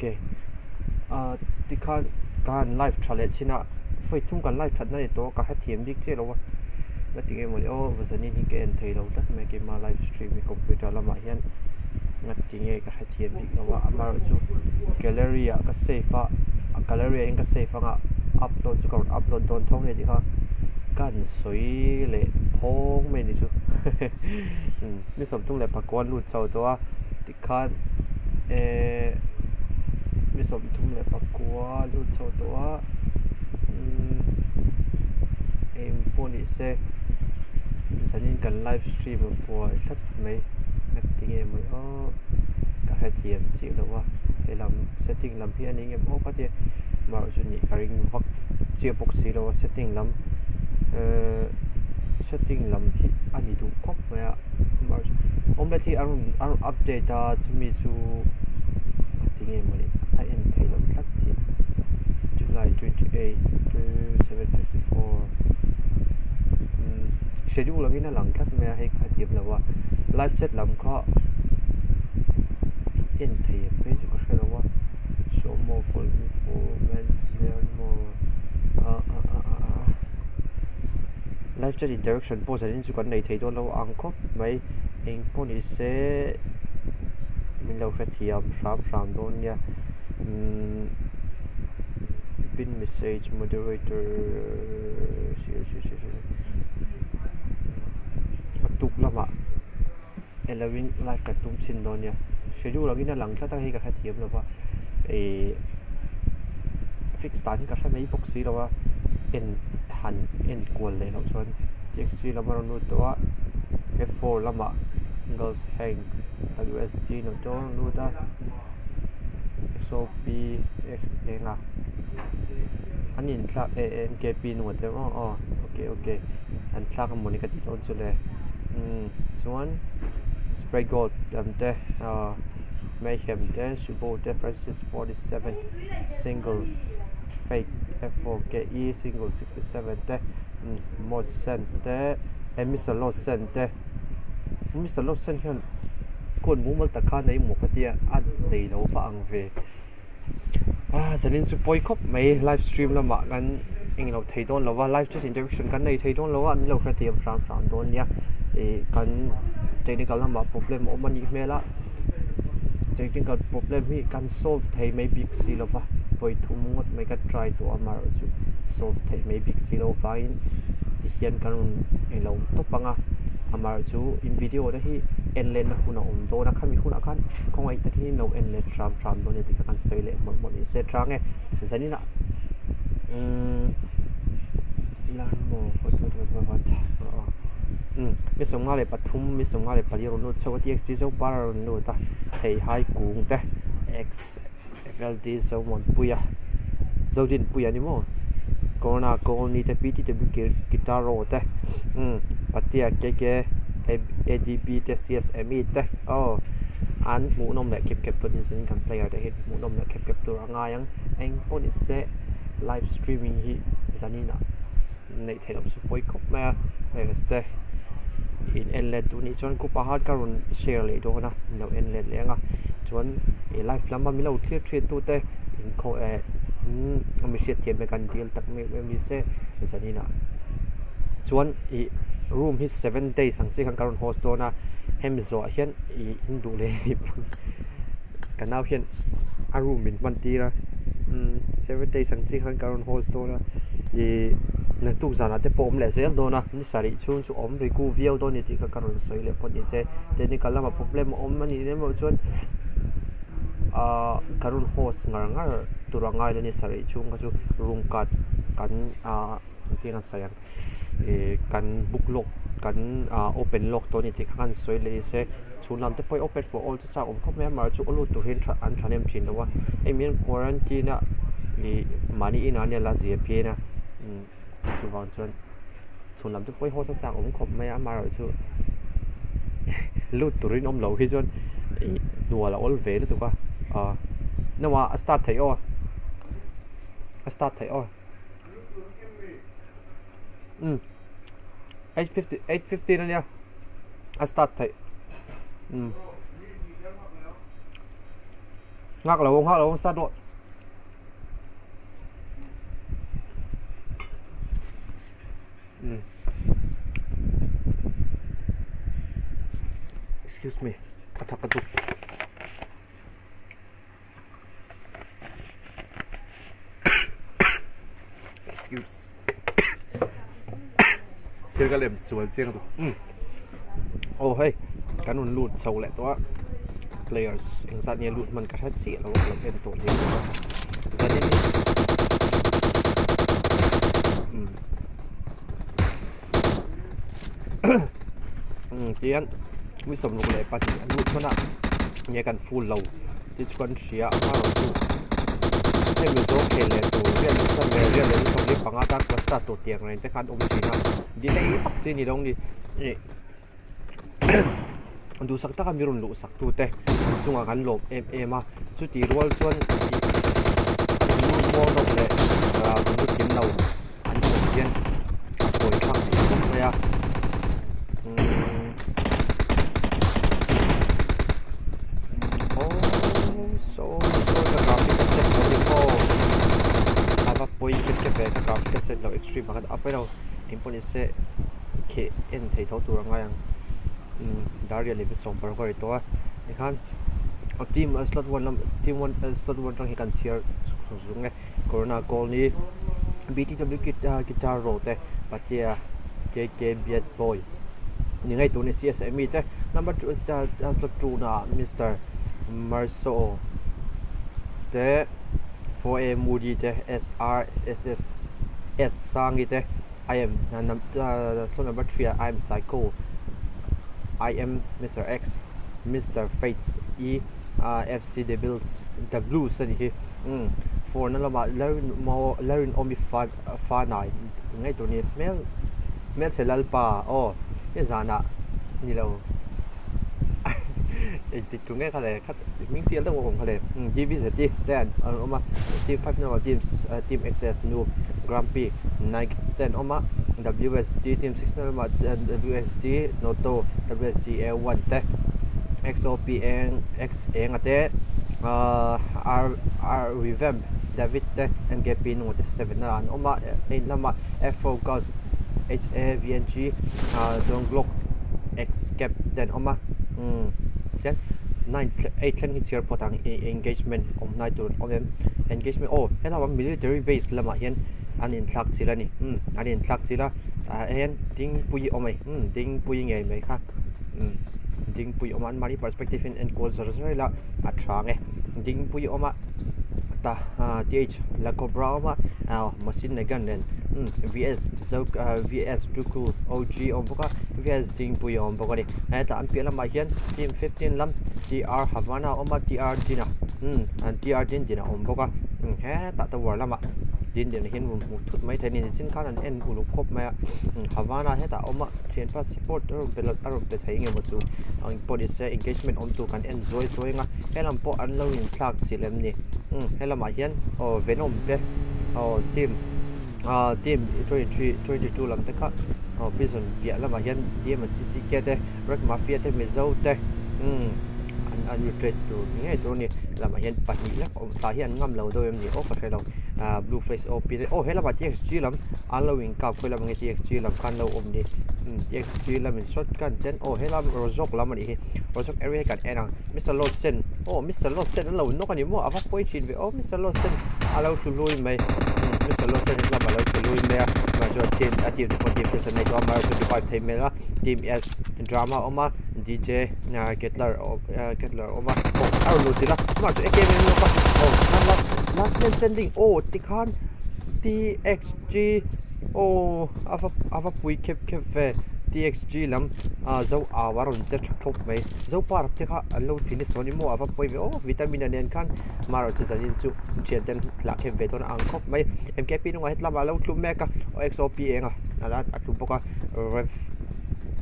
okay ti kan live tralet sina foi thum kan live that na to ka ha thiam dik che lo na ti nge mo o Zanin hi ke en thei lo tak me ke ma live stream mi computer lama hian na ti nge ka ha thiam dik lo wa amar chu gallery a ka save a gallery en ka save nga upload chu ka upload don thong le ti kha kan soi le thong me ni chu mi som tung le pakwan lut chau to a ti khan mi som tung le pakwa lut chau to a em poni se Zanin kan live stream po thlat mai nak tinge mai o ka ha thiam chi lo wa elam setting lam hi ani em o ka te mar chu ni karing vak che box si lo setting lam setting lam hi ani du khop ma mar om la thi arun update ta chu mi chu tinge mai a en thei lo thlat thi July 28 to 7:54 schedule lagi na lang thlat me hai kha thiam lo wa live chat lam kha en thei page ko share wa show more for men's learn more live chat interaction po Zanin chu kan nei thei do lo ang khop mai eng po ni se min lo kha thiam ram don ya pin message moderator tuk lama elawin live ka tum chin don ya schedule lagi na lang thlat hi ka kha thiam lo wa fix start ka sha mai box si lo wa en han en kwal le lo chon txt lama ro nu to a f4 lama girls hang wsd no to nu da xop x enga anin thla mkp nu te okay an thla ka monica ti on chu le chuan spray gold te mayhem te shubo te francis 47 single fake f4 ke single 67 te mod sen te mr lot sen te mr lot sen hian squad mumal takha nei mo khatia at nei lo fa ang ve Zanin chu poi khop mai live stream lama kan eng lo thei don lo wa live chat interaction kan nei thei don lo wa mi lo kha thiam ram don ya kan technical lama problem o mani mela technical problem hi kan solve thei mai big c lo wa voi thumot mai ka try to amar chu solve thei mai big c lo wa in ti hian kan eng lo to panga amar chu in video da hi enlen na huna do na khami huna khan kongai takin no enlet ram do ne ti kan soile mo ni se trange Zanina lan mo hot mi songa le pathum mi songa le pali ro no chawati xd so par no ta thei hai kung te x fld so mon puya zodin puya ni mo corona ni te pt te guitar ro te patia ke adb te csme te an mu nom le kep to ni sin kan player te hit mu nom le kep to anga yang eng pon is se live streaming hi Zanina nei thei lo su poi khop ma este in enlet tu ni chon ku pahat karun share le do na no enlet le nga chon live lama mi lo clear tu te in ko mi shet tian me kan deal tak me mi se Zanina chuan room hi 7 days sang chi kan karun host do na hem zo hian hindu le kanau hian a room min man tira 7 days sang chi kan karun host do na na tu zana te pom le zel do na ni sari chung chu om ri ku viau do ni ti ka karun soi le pon ni se technical lama problem om mani ne mo chuan karun host ngar turangai le ni sari chung ka chu room kat kan tinga sayang kan book lock kan open lock to ni ti kan soi le se chunam te poi open for all cha om khop me mar chu olu tu hin an thanem thin lo wa emian quarantine na mani ina ne la je pe na chu wan chon chunam te poi ho cha om khop me mar chu lut turin om lo hi chon nuwa la ol ve tu ka nawa start thei o start thei o 8:50 na niya start thei ngạc lâu start rồi. Excuse me, kathak katuk. Excuse. Kêu cái lem sual chiang tu. Oh hey, kan un lut chau le to players eng sat ne lut man ka that si lo en to le. Zanin. Tian mi som lu le pa ti lut mana nge kan full low ti chuan ria ma ro tu. Hey mi zo ke le tu rian lu san le rian le som le panga ta ko sta to tiang ren te khan om ti na. Di le pak chi ni dong ni. Du sak ta ka mirun lu sak tu te chunga kan lop em a chu ti rual chuan lu mo no le du tim lo an ko hian koi khak ni ya so the graphic set ko ava poi ke be graphic set lo extreme kan apero impon ise ke en thei tho tu ranga yang Daria le som par ko to e khan team slot 1 team 1 slot 1 tang hi kan share zung corona call ni BTW guitar rote patia ke biat boy ni ngai tu ni CSM te number 2 slot 2 na Mr. Marso te 4A Moody te SRSS sangi te I am slot number 3 I am Psycho I am Mr. X Mr. Fates FC the Bills the Blues ni hi for na lama lerin omi fa nai ngai tu ni mel chelal pa e zana ni lo ti tu ngai khale khat ming sial dong hong khale GVZT then oma team 5 number teams team XS noob grumpy Nike stand oma WSD team 6 number WSD noto WSD A1 te XOPN XN ate R revamp David te MGP no te 7 na oma 8 number F4 Gus HAVNG John Glock X cap then oma then 8 clan hit here potang engagement night to engagement hela military base lama hian an in thak chila ni an in thak chila hen ding pui omai ding pui nge mai kha ding pui oman mari perspective in and calls la atrange ding pui oma ta th la cobra oma machine gun then vs zo vs duku og omboka vs ding pui omboka ni ta an pela ma hian team 15 lam tr havana oma tr dina an tr dina omboka he ta ta war lama din din hian mu thut mai thani chin khan an en ulu khop ma havana he ta oma chen pa support belot arop te thai nge mo chu ang police engagement om tu kan enjoy nga helam po an lo in thak chilem ni helam a hian venom te team 22 lam te kha prison bia lama hian DMCC ke te red mafia te mezo te an retreat tu ngai tu ni lama hian pahni la ta hian ngam lo do em ni ka thelo blue face op hela ba TXG lam an lo in kap kholam nge TXG lam kan lo om ni TXG lam in shotgun ten hela rozok lam ni rozok area kan enang Mr. Lodsen Mr. Lodsen an lo no kan ni mo ava point chin ve Mr. Lodsen alo tu lui mai Mr. Lodsen la ba lo tu lui mai ma jo chen atim de point de sen nei ma 25 thai mela team S drama oma DJ Kettler oma alo dira ma jo ekeme no pa last man standing tikhan TXG ava pui kep ve TXG lam zo awaron che thop mai zo par te kha allo thini soni mo ava poi ve vitamin nen khan maro che zanin chu cheten la khem ve ton ang khop mai MKP no het la ba lo tlu meka XOP enga ala atlu poka ref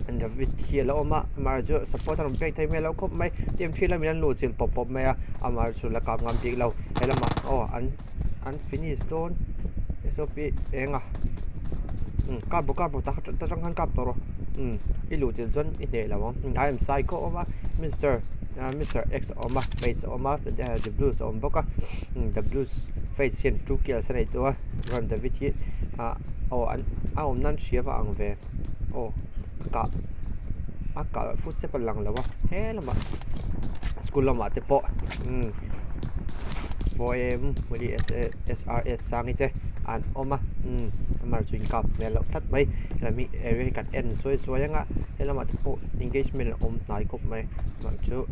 and the bit here lo ma marjo supporter on pay time lo khop mai team thila minan lo chil pop mai amar chu la kam ngam tik lo helama an finish stone SOP enga kap ta tang han kap toro ilu chil jon i de law I am psycho over Mr. Mr. X oma face oma the blues om boka the blues face hian 2 kill sanai to run the vit an om nan shiava ang ve ka aka footstep lang lawa he lama school lama te po 4am wali SRS sangite an oma amar chuin kap melo that mai lami area kan en soi nga helama te po engagement om nai kop mai ma chu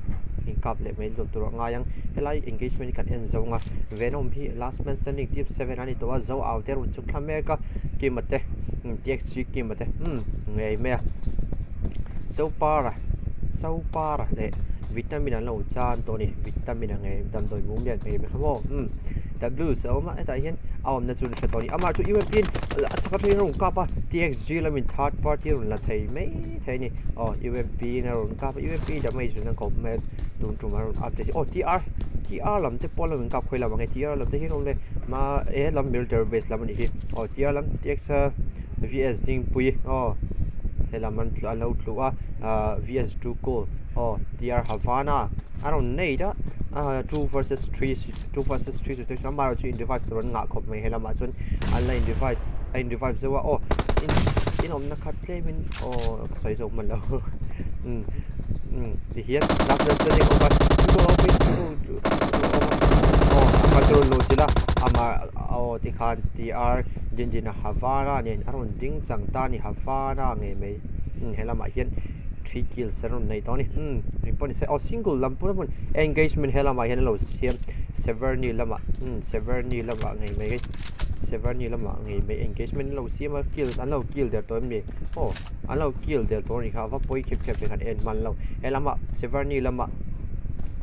in kap le mai do tur nga yang helai engagement kan en zo nga venom hi last man standing tip 7 ani to zo out there chu khame ka kimate txg kimate ngai me so para le vitamin an lo chan to ni vitamin ngai dam doi mum lian pe me khamo w so ma ta hian awm na chun to ni ama chu iwen pin achaka thei rong ka pa txg la min third party run la thei mai thei ni iwen pin na run ka pa iwen pin da mai chu na ko me tun tu ma run update tr lam te pol min ka khoi la ngai tr lam te hin le ma lam military base lam ni hi tr lam tx vs ding pui helaman lo tlua vs2 goal tr havana I don't need 2 versus 3 situation maro chu in divide run nga khop mai helama chun online divide zo in om na khat klemin sai zo man lo ti hian last the over to open ama lo chila ama ti khan tr din havana nen aron ding chang ta ni havana nge mai helama hian 3 kills aron nei to ni report se single lampur mon engagement helama hian lo siam severny lama severny lama ngai mai severny lama ngai mai engagement lo siam kill an lo kill der to mi an lo kill der to ni kha va poi kip kan en man lo helama severny lama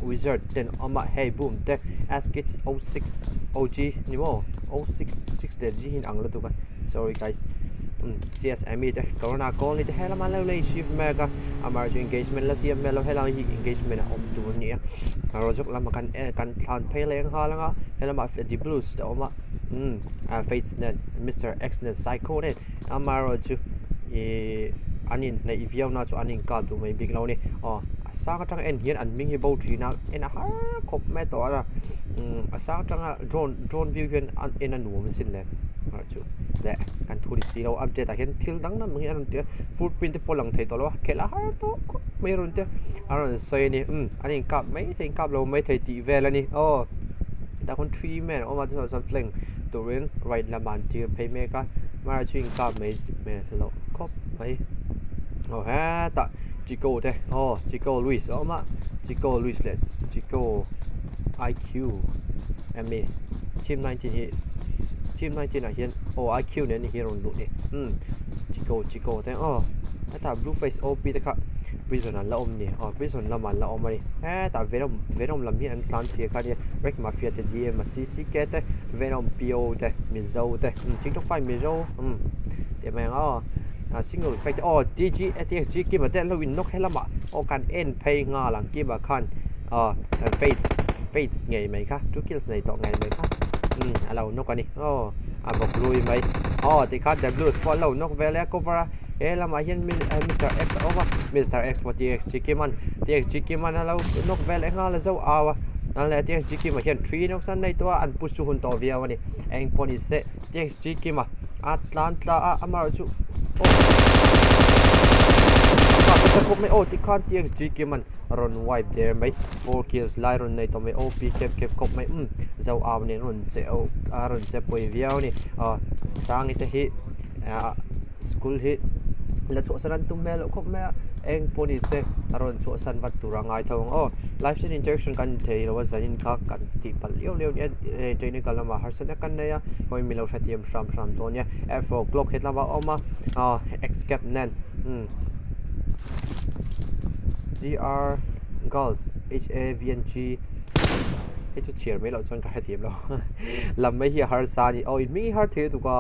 wizard then ama hey boom te askit 06 og ni mo 066 der ji hin angla tu ka sorry guys CSME te corona call ni te helama lo le shift mega amar chu engagement la siam melo helama hi engagement om tu ni ro jok lama kan thlan phei leng ha langa helama the blues te oma fates net Mr. X net psycho net amaro chu anin nei iviau na chu anin ka tu mai big lo ni sa ka tang en hian an ming hi bo thi na en a har khop me to ara sa tang drone view hian en an nuam sin le chu le kan thuri si lo update a hian thil dang na ming an te footprint te polang thei to lo khela har to me run te aron sei ni anin kap mai thei kap lo mai thei ti vel ani da kon 3 man ma so flank to ren right la man ti pay me ka ma ching kap mai me lo khop mai ha ta Chico te Chico Luis ma Chico Luis le Chico IQ MA team 19 hi team 19 a hian IQ ne ni hero lu ni Chico te ta blue face op te kha prison la om ni prison la man la om ni ta venom lam hi an plan sia ka ni rek mafia te dm cc ke te venom po te mizo te tiktok 5 mizo te mai single effect dg atxg ki ma ten lo win nok helama kan en pay nga lang ki ba khan fates ngai mai kha 2 kills nei to ngai mai kha alo nok ani bok lui mai ti kha w spot lo nok vele cover helama hian Mr. X over Mr. X what txg ki man alo nok vele nga la zo awa nale txg ki ma hian 3 nok san nei to an push chu hun to via wani eng poni se txg ki ma Atlanta amar chu ti khan txg ki man run wipe there mai 4 kills lai run nei to mai op kep kop mai zo aw ne run che run che poi viau ni sang ite hi school hi la chu saran tum mel khop me eng poni se run chu san wat turangai thong live stream interaction kan thei lo zanin kha kan ti pal leo technical lama harsatna kan ne ya hoi milo thatiam shram to nya f4 clock het lama oma escape nan gr girls havng itu cheer mai lo chon ka hatiam lo lam mai hi har sa ni in mi har the tu ka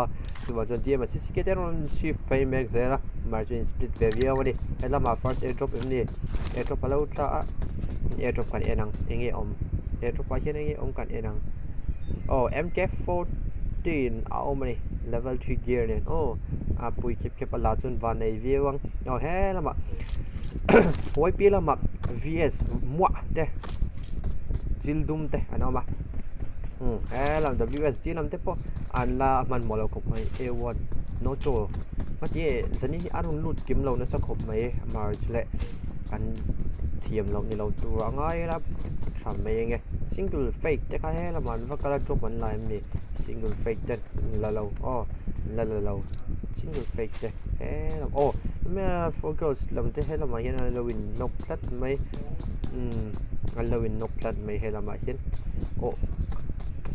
tu ba jon dia ma cc ke ten shift pay max zera margin split ve via wani helama first airdrop ni airdrop alo tra airdrop kan enang engi airdrop pa hian engi kan enang mk14 mani level 3 gear ne pui kip ala chun van nei viewang helama hoi pila mak vs mua te childum te anoma lam WSD lam te po an la man molo khop mai A1 no cho ma ti zani arun lut kim lo na sa khop mai mar chle an thiam lo ni lo tu angai la tham mai nge single fake te ka he la man va kala drop man la mi single fake te la lo la lo single fake te he la me focus lam te he la ma yan lo win nok plat mai an lo win nok plat mai he la ma hian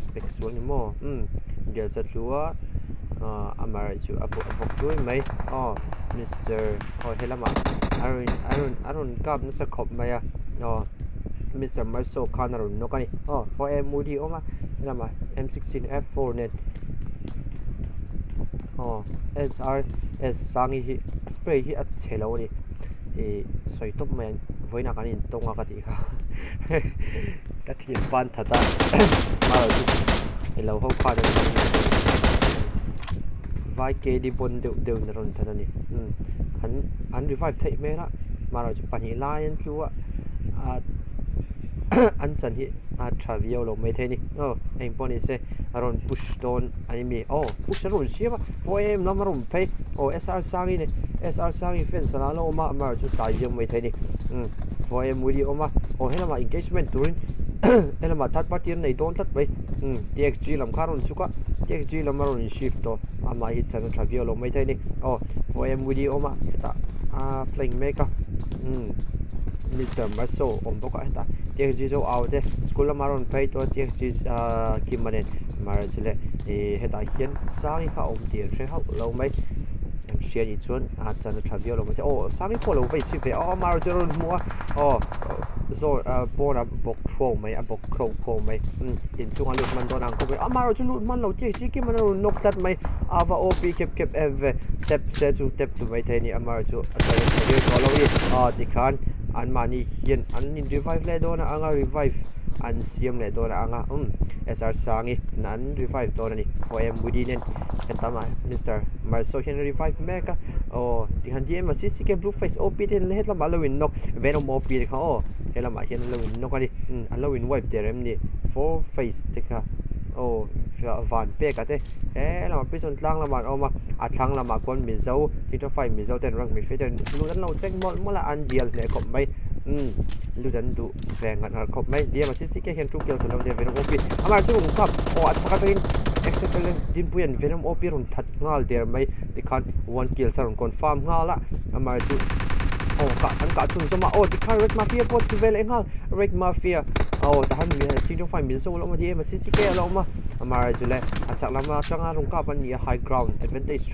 spexual ni mo gel sa tua amar chu abok tuai mai Mr. Helama Arun kap na sa khop mai Mr. Marso Kanarun no kani for Moody oma Helama M16 F4 net SRS sangi hi spray hi at chelo ni soi top man voina kanin tonga ka ti kha ka thi ban thata ma hello ho kha de vai ke di bon de na ron thana ni han revive thei me la ma ro chu pani lion tu an chan hi travio lo me the ni em poni se aron push don anime push ron sieva poem no marum pay SR sangi ne SR sangi fen sana lo ma chu tai yem me the ni poem muri oma hela ma engagement durin hela ma third party nei don tat bai TXG lam kharon chuka TXG lam maron shift to ama hi chan travio lo me the ni poem muri oma ta flying maker Mr. Marso boka ta TXG so out school maron pay to TXG kimanen marajle heta hian sangi kha tir thre hau lo mai share ni chun chan travio lo mai sangi ko lo vai si ve marajron mua so bona bok thro mai bok kro mai in chunga lut man don ang ko marajlu lut man lo TXG kimanen nok tat mai ava op kep ev step se chu step tu mai theni amarju atare ko lo ni dikhan an mani hian an in revive le dona anga revive an CM le dona anga SR sangi nan revive dona ni OM within entama Mr. Marso hian revive meka dihan DM CC ke blue face OP ten le hetla malowin nok venom OP kha hela ma hian lowin nok ani alowin wipe derem ni four face te kha van pe ka te la prison tlang la man oma athlang la ma kon mi zo tito fai mi zo ten rang mi fe ten lu dan lo check mo la an dial le khop mai lu dan du veng an khop mai dia ma CC ke hen tu kel so de venom OP amar chu kap achaka tin excellence din puyan venom OP run that ngal der mai dikhan one kill sa run confirm ngala amar chu ka chun so ma dikhan red mafia pot tu vel engal red mafia tahan mi tito fai mi zo lo ma dia ma CC ke lo ma amar chu le achak lama changa rung ka pan ni high ground advantage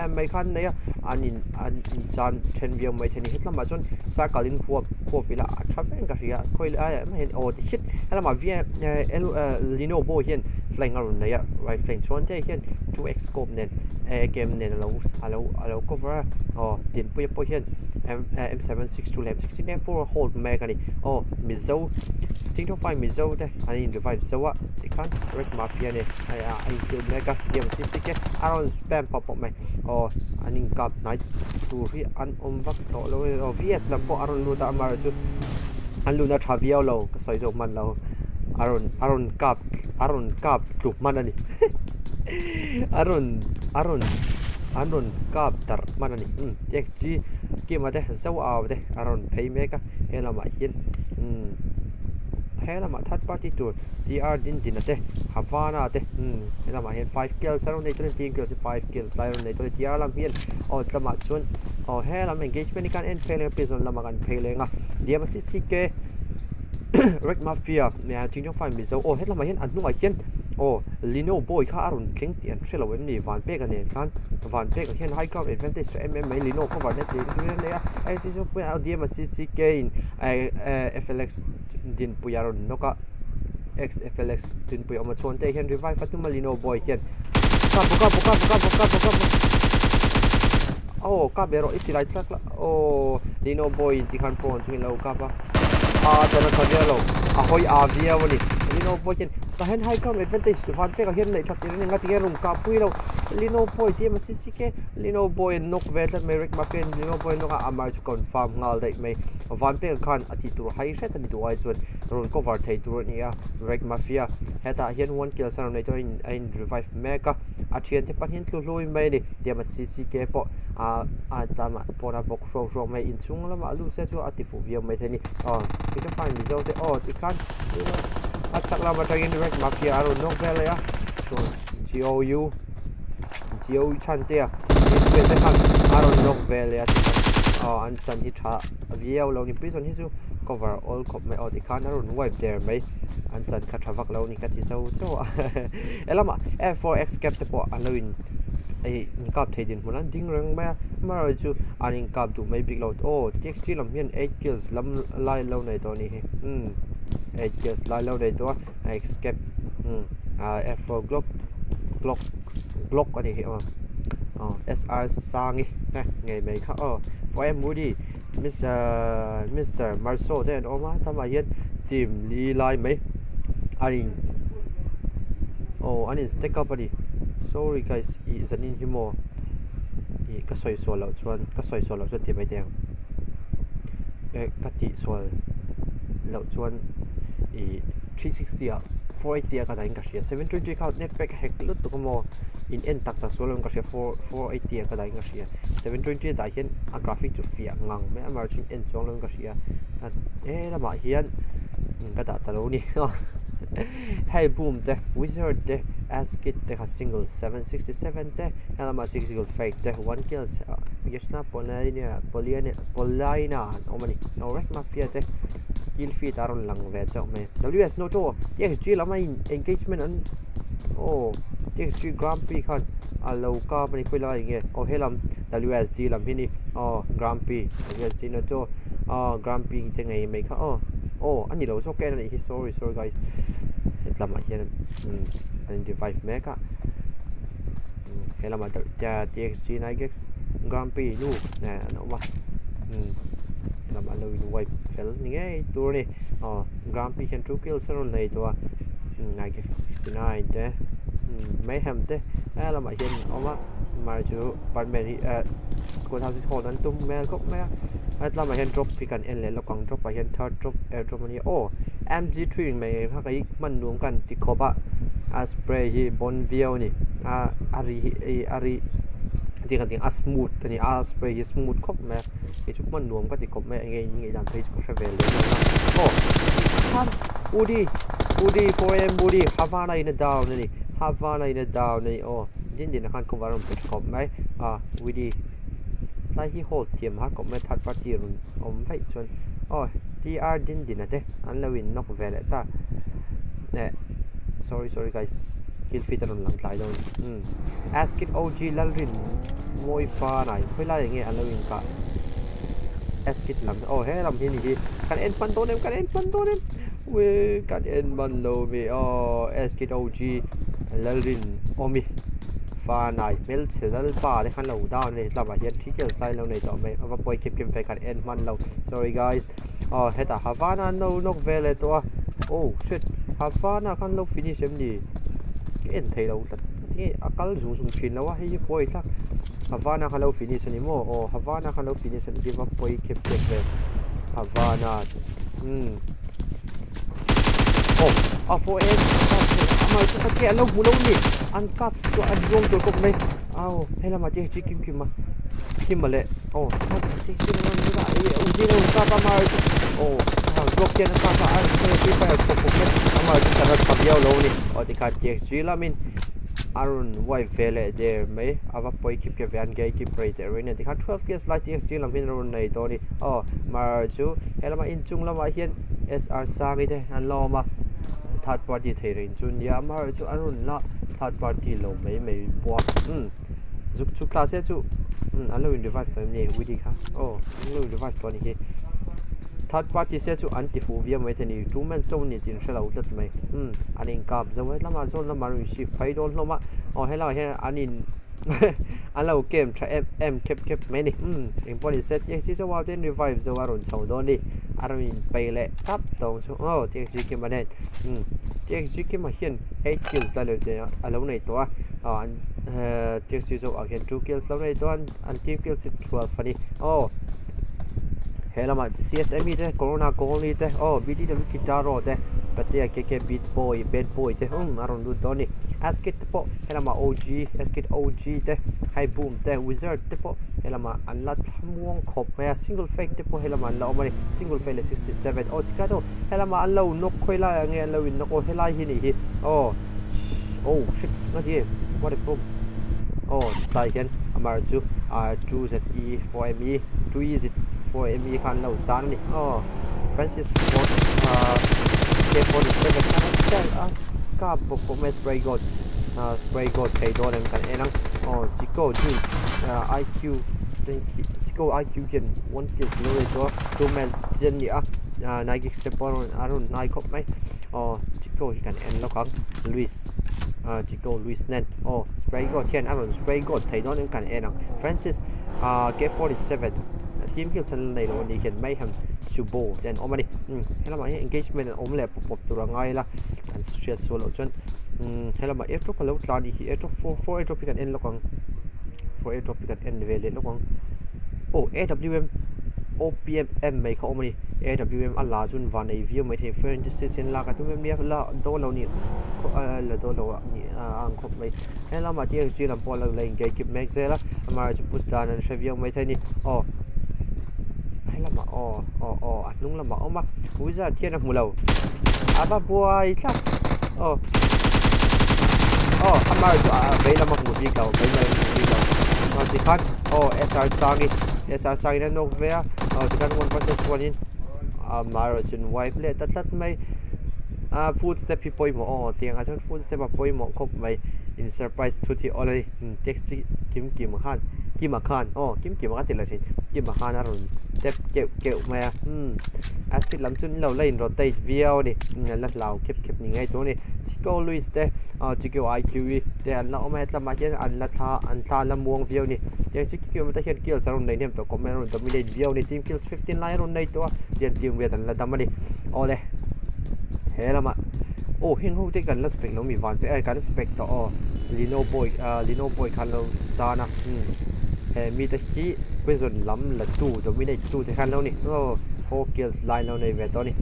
m mai khan ne an chan ten view mai theni hitla ma chon sa kalin khuap pila athapen ka ria khoi a ma hen ti hit hala ma via lino bo hian flying around ne right flank chon te hian 2x scope nen game nen alo cover tin po hian M762 lab 16 hold mega ni mizo tito fai mizo te ani revive so dikhan red mafia ne ai kill mega game CC ke around spam pop mai aning kap night tu ri an vak to lo VS la po aron lu ta mar chu an lu na thavio lo ka soi jo man lo aron kap klub man ani aron kap tar man ani TXG ke ma de zo aw de aron pay mega hela ma hin hela ma third party tour DR din ate Havana ate hela ma hin 5 kills around 18 kills 5 kills around 18 DR lam hian tlama chun hela ma engagement kan en fail episode lama kan fail nga dia ma CC ke red mafia ne ting fai mi zo hela ma hin an nu hian lino boy kha arun king tian thelo em ni van pe ka ne kan van pe ka hian high ground advantage MMA lino cover net ne ai ti so pe dia ma CC ke in FLX din puyaron noka XFLX din puy ama chon te hian revive patuma lino boy hian buka ka bero itilai tlak lino boy ti khan pon chung lo ka ba jana khadelo ahoi avia wani lino boy hian ka hen high ground advantage van pe ka hen nei that in nga ti rung ka pui lo lino boy ti ma si ke lino boy nok ve that merek ma pen lino boy no ka amar chu confirm ngal dai mai van pe khan ati tur hai set ani tu ai chuan run cover thei tur ni a rek mafia heta hian 1 kill san nei to in revive meka a thian te pan hin tlu hlui mai ni ti ma si ke po a tama pora bok ro mai in chung lama lu se chu ati fu vi mai theni ki to find result te ti khan a chak lama ta in rek mafia aro nok vele ya so GOU chan te in te khan aro nok vele ya an chan hi tha viau lo ni prison hi chu cover all cop mai ti khan aro wipe there mai an chan kha thavak lo ni ka ti so elama F4X cap te po aloin ai kap thei din hunan ding rang ma mar chu aning kap du mai big lot TXT lam hian 8 kills lam lai lo nei to ni he 8 kills lai lo nei to escape F4 glock ani he SR sangi ngai mai kha for em mudi Mr. Marso then oma tama hian team li lai mai aning anin stack up ani sorry guys Zanin himo ka soi so lo chuan ti bai teng ka ti sol lo chuan 360 480 ka dain ka sia 720 ka network hack lut to mo in end tak so lo ka sia 480 ka dain ka sia 720 da hian a graphic chu fia ngang me amar chin end chong lo ka sia la ma hian ka da ta lo ni hey boom te wizard te askit te ha single 767 te helama 6 single fake te 1 kills yesna polina omani no rek mafia te kill feed aron lang ve chau me ws no to TXG lama engagement an TXG Grand Prix khan alo ka pani khoila nge helam WSD lam hini Grand Prix WSD no to Grand Prix te ngai mai kha ani lo so ke ani sorry guys lama hian an device meka helama ta TXG Nigex Grand Prix nu na no ma lama lo in wipe fel ni ngai tur ni Grand Prix can 2 kills aron nei to Nigex 69 te mayhem te lama hian oma mar chu barman squad house hold an tum mel kop me lama hian drop pikan en le lokang drop hian third drop air drop ni MG3 mai ha kai man nuam kan ti khoba spray hi bon view ni ari ti kan ting smooth ni spray hi smooth khop me ki chuk man nuam ka ti khop me ngai dam page ko travel le han udi 4M udi havana in down ni din kan ko waron page khop mai udi lai hi hold tiam ha ko me third party run vai chon TR din ate an lawin nok vele ta ne sorry guys kill fit aron lang tlai don ask it OG lalrin moi fa nai khoi lai nge an lawin ka ask it lam he lam hi ni kan en pan to nem we kan en man lo me ask it OG lalrin omi fa nai mel chedal pa le khan lo down le lama hian thikel style lo nei to me ava poi kep fe kan en man lo sorry guys heta Havana no nok vele to shit Havana kan lo finish em ni en thei lo tat ti akal zum chin lo hi poi thak Havana kan lo finish ani mo Havana kan lo finish ani give up poi kep ve Havana for it amai ta ke lo bulo ni an kap so an yong to ko mai hela ma che kim male ti ti no ni da uji no ka pa ma block ken ka pa an ti pa ko amai ta ra pa biao lo ni ti ka che ji la min arun wai vele there mai ava poi kip ke van gai kip right there ne ti ka 12 years like TXT lam min ron nei to ni mar chu hela ma in chung la ma hian SR sangi de an lo ma third party thei rin chun ya mar chu arun la third party lo mai bua zuk chu class chu alo in device to ni widi kha alo device to ni hi third party se chu anti fu via mai thani two man so ni tin shalo tat mai anin kap zawai lama zon la maru shift phai don loma hello he anin alo game tra m kep mai ni important set ye si so wa den revive zawaron so don ni arin pai le tap tong so TXT ke manen TXG ki ma hian 8 kills la le te alo nei to TXG zo a hian 2 kills lo nei to an team kills 12 fani helama CSME te corona colony te BTW kitaro te patia KK beat boy bad boy te aron du doni askit po helama OG askit OG te high boom te wizard te po helama anlat hamuang khop me single fake te po helama la omani single fake 67 chikato helama anlo nok khoila nge lo in no hela hi ni hi shit not here what a boom tai hian amar chu 2ZE 4ME 2 4ME khan lo chan ni Francis K47 khan ka po me spray god thei don em kan enang chico ji IQ chico IQ gen 1 kill kilo to 2 men gen ni Nike step arun nai khop mai chico hi kan en lo kang Luis chico Luis net spray god thian arun spray god thei don em kan enang Francis K47 team kill san nei lo ni hian mai ham subo then omani helama engagement om le pop tura ngai la kan stress solo chon helama airdrop lo tlani hi airdrop 4 airdrop kan en lokang 4 airdrop kan en vele lokang AWM OPM mai kha omani AWM alla chun van ai view mai the friend decision la ka tu me la do lo ni la do lo ni ang khop mai helama TXG lam pol la engage keep max la amar chu push dan an review mai thani lama nung lama oma wizard thian mulo aba boy tla amar jo be lama mu bi ka be la mu bi ka no ti khan SR sangi na no vea ti kan 1.1 in amar chun wipe le tatlat mai footstep pi poi mo tiang a chon footstep a poi mo khop mai in surprise thuti already text kim khan kim khan ka ti la thin kim khan arun tep keu ma askit lam chun lo lain rotate video ni la lau kep ni ngai to ni chico Luis te chico IQ te an la oma tla ma chen an la tha la muang video ni te chico ma ta hian kills arun nei nem to comment arun dominate video ni team kills 15 line arun nei to hian team we tan la damani ole helama hin ho te kan la spec lo mi van pe kan spec to lino boy kan lo chana mi ta hi question lam la tu dominate tu te khan lo ni 4 kills line lo nei ve to ni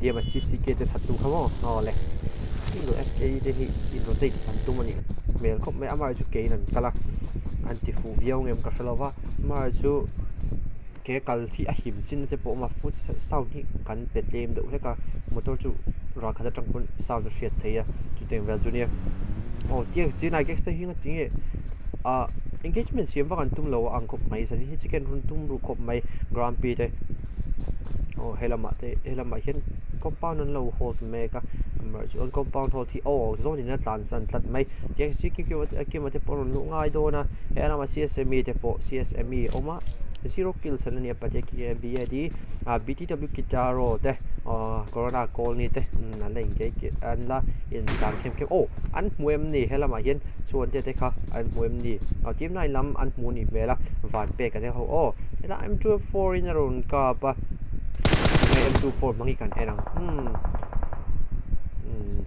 dia ma CCK te thatu khamo le single FK te hi in rotate an tu mani mel khop me amar chu ke nan kala anti fu viau ngem ka shalova mar chu ke kal thi a him chin te po ma foot sound hi kan petlem de ka motor chu ra kha tang pun sound shit theya chu teng vel junior TXG na gex te hi nga tinge engagement siam wa kan tum lo ang khop mai sa hi chicken run tum ru khop mai grand p te helama hian compound an lo hold me ka merge on compound hold thi zone in atlan san tlat mai TXG ki ma te por lu ngai do na helama CSME te po CSME oma 0 kills an ni apate ki BAD BTW kitaro te corona colony te na le engage an la in san kem an muem ni helama hian chuan te kha an muem ni team nai lam an mu ni mela van pe ka te ela M24 in around ka pa M24 mangi kan erang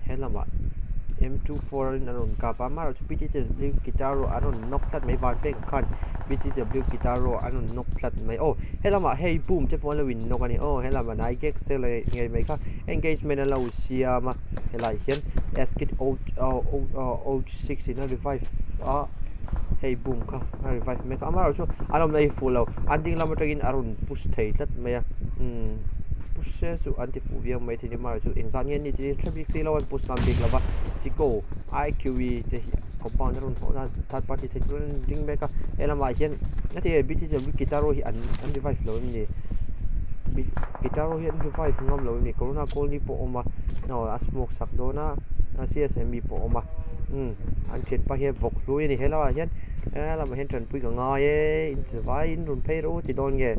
helama M24 in around ka pa maro BTW kitaro aron noklat mai van pe khan BTW kitaro aron noklat mai helama hey boom te pon lawin nokani helama nai kek sele ngai mai ka engagement ala usiama helai hian askit old 6 in revive hey boom ka revive me ka maro chu alom nei full anding lamatagin aron push thei lat mai push su anti fu viang mai thi maro chu engzan yen ni ti traffic silo push nam big lava chico IQE te compound aron third party te ding me ka elama hian ati BTW kitaro hi an revive lo ni kitaro hi an revive ngam lo ni corona colony po oma no smoke sak do na CSME po oma an chet pa he vok lui ni hela hian elama hian tran pui ka nga ye in vai in run pei ro ti don nge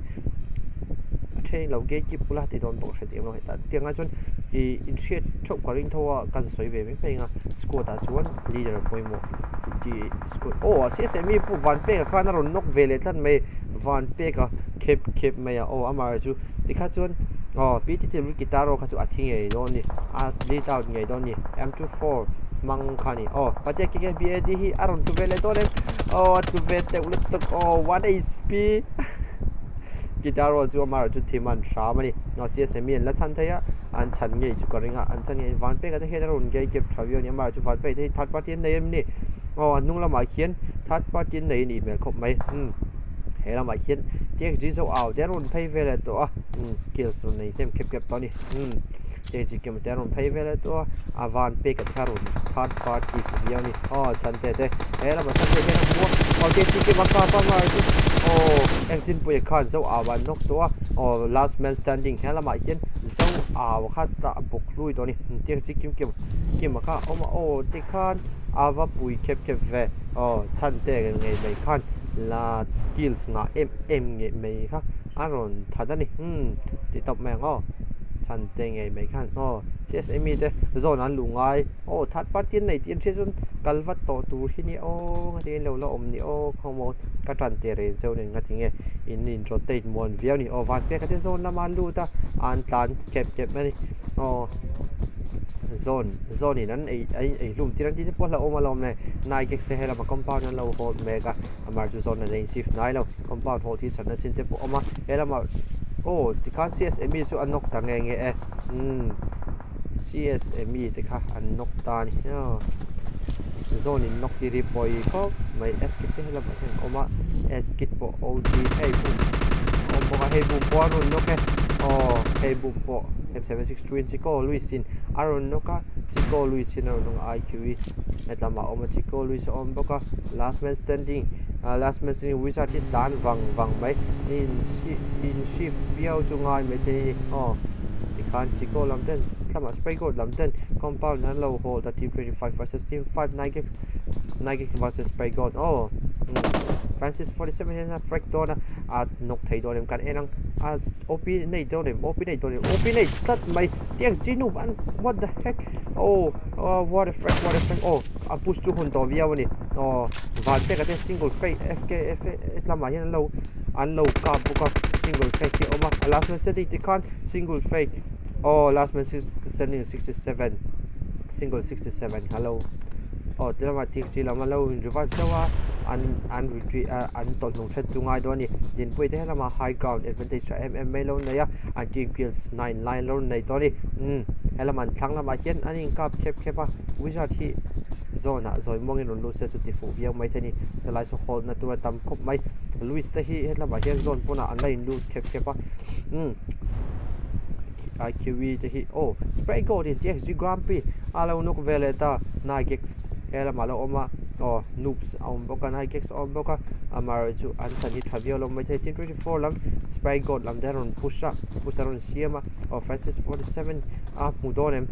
train lo ge ki pula ti don bo set em lo heta tianga chon in shet chop ka ring thowa kan soi ve me pe nga score ta chuan leader poi mo ti score CSME pu van pe ka na ron nok vele tlan me van pe ka khep me ya amar chu tikha chuan pi ti tim guitar ro kha chu athing ei do ni lead out ngei do ni M24 mang khani pate ki BAD hi aron tu vele do le tu vete ulit tok 1 HP guitar ro chu mar chu thiman sha mani no CSM la chan thaya an chan ngei chu karinga an chan ngei van pe ka he ron ngei kep thavio ni mar chu van pe thei third party nei ni nung la ma khian third party nei ni mel khop mai he la ma khian TXG zo out der ron phei vele to kills ron nei tem kep to ni TXG kem der ron phei vele to avan pe ka tharun third party video ni chan te he la ma chan te na mo TXG ke ma ka pa ma engine pui khan zo awan nok to last man standing he la ma khian zo aw kha ta buk lui to ni TXG kim ma ka ti khan ava pui kep ve chan te ngei mai khan la kills nga ngei mai kha aron thada ni ti top mang chan te ngei mai khan CSM te zone an lungai third party nei tin che chun kalvat to tu hi ni ngati lo lo om ni khomo ka tran te re zo ni ngati nge in rotate mon viau ni van pe ka te zone la man lu ta an tlan kep mani zone ni nan ei lum tiran ti po la omalom ne nai ke se hela ma compound na lo hold mega amar ju zone na shift nai lo compound hold ti chana chin te po oma hela ma ti khan CSM chu anok ta nge CSM te kha anok ta ni zone in nok ti ri poi ko mai skip te hela ma oma skip po OD hey bu po ka hey bu po ron no ke hey bu po M763 Chico Luisin Aron Noka Chico Luisin Aron IQE Etlama Oma Chico Luis on Boka last man standing wizard hit dan vang mai in shift biao chungai me te ti khan Chico lamten kama spray gold lamten compound and low hold the team 25 versus team 5 9 versus spray gold Francis 47 na frag dona at nok thei do dem kan enang OP nei do dem OP nei tat mai TXG nu ban what the heck what a frag push to hun to via wani van te ka te single fake FK etlama hian low ka buka single fake ki oma last man setting ti kan single fake last man standing 67 single 67 hello tela TXG lama low in revive sawa an retreat an ton long set chungai do ni din pui te lama high ground advantage MM mai lo na ya team kills 9 line lo nei to ni helaman thlang lama hian aning kap khep wizard hi zona zoi mong in lu se chu ti fu viau mai thani lai so hold na tu tam khop mai Luis te hi lama hian zone puna an line lu khep IQE te hi spray gold in TXG Grand Prix alo nok veleta nagex ela malo oma noobs on boka nagex on boka amar chu anthony travio mai the 24 lam spray gold lam deron pusha on siama Francis 47 mudonem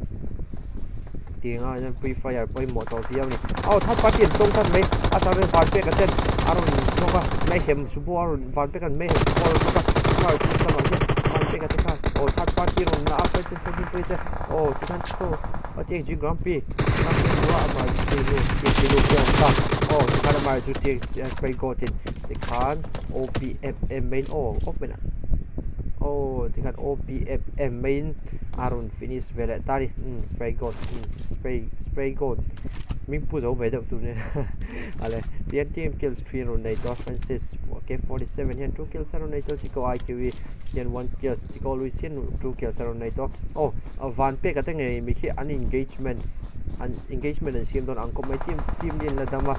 tinga jan pre fire poi motor viau ni third party tong tan mai atarin van pe ka ten aron boka mai hem subo aron van pe kan mai hem subo boka mar chu sama van pe ka ta third party ron na apa che se bi pe tikan ko TXG Grand Prix wa amar kilo ta tikan amar chu TXG spray gold in tikan OPFM main open tikan OPFM main aron finish vele tari spray gold mình pu zo về đâu tụi này ale team kills 3 on này to Francis K47 hiện 2 kills on này to Chico IQE hiện 1 kills Chico Luis hiện 2 kills on này to van pe ka te ngai mi khi an engagement and sim don angko mai team din la dama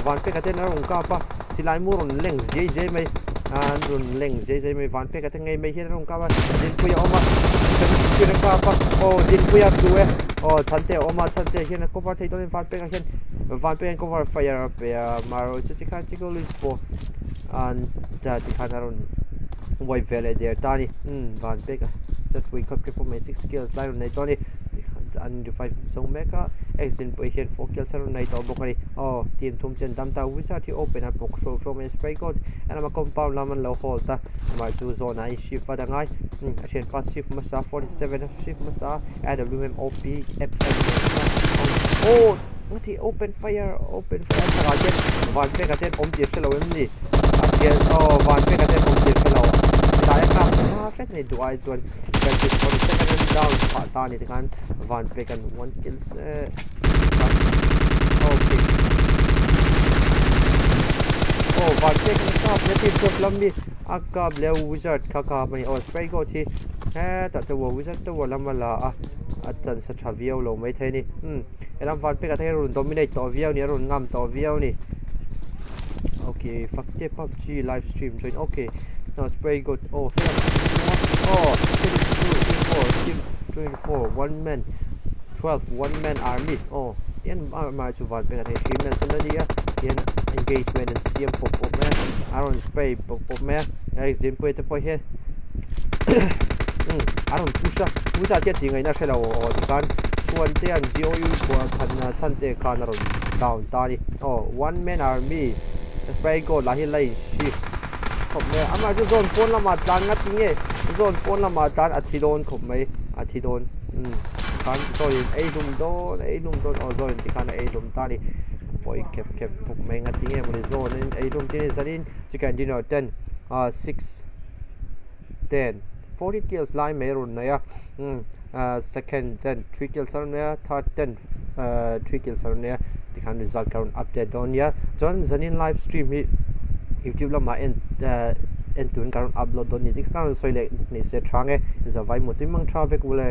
van pe ka te na rong ka pa silai mu ron leng jj mai an ron leng jj mai van pe ka te ngai mai hi rong ka ba din pu ya oma din ka pa din pu ya tu thante oma thante hian cover thei don van pe ka hian van pe cover fire pe maro chu ti khan Chico Luis po an ta ti khan ron white vele there tani van pe ka chat we khop ke po me 6 skills lai ron nei to ni an define so meka exit po hian 4 kills ron nei to bokari team thum chen dam ta wizard hi open up box so me spray god and ma compound laman lo hol ta ma chu zone ai shift fa dangai a pass shift masa 47 shift masa AWM OP what he open fire target van pe ka ten om ti selo ni again van pe ka ten om ti selo đại khám ha phết này đuổi chuan cái gì còn second down phá ta này thì kan van play kan one kills okay van play kan stop the team top lambi akka blue wizard kaka mani spray go thi ta to wizard to lamala chan sa thaviau lo mai thei ni eram van play ka thei run dominate to viau ni run ngam to viau ni okay fakte PUBG live stream join okay now spray go here 24 one man 12 one man army yan ma chu van play ka thei stream na san dia yan engagement and CM pop man aron spray pop man example to point here aron pusha tiat dingai na shela kan chuan te an GOU kwa khan chan te kan aron down tani one man army spray go la hi lai shi khop me ama ju zone pon lama tan nga tinge zone pon lama tan athidon khop mai athidon kan to in lum don zone ti kan lum tani boy kep puk mai nga tinge mo zone in lum tin Zanin chicken dinner 10 6 10 40 kills line merun na ya second 10 3 kills on ya third 10 3 kills on ya the kan result count update on ya John Zanin live stream hi YouTube lama en tun kan upload on ni kan soi le ni se thange za vai motimang traffic wala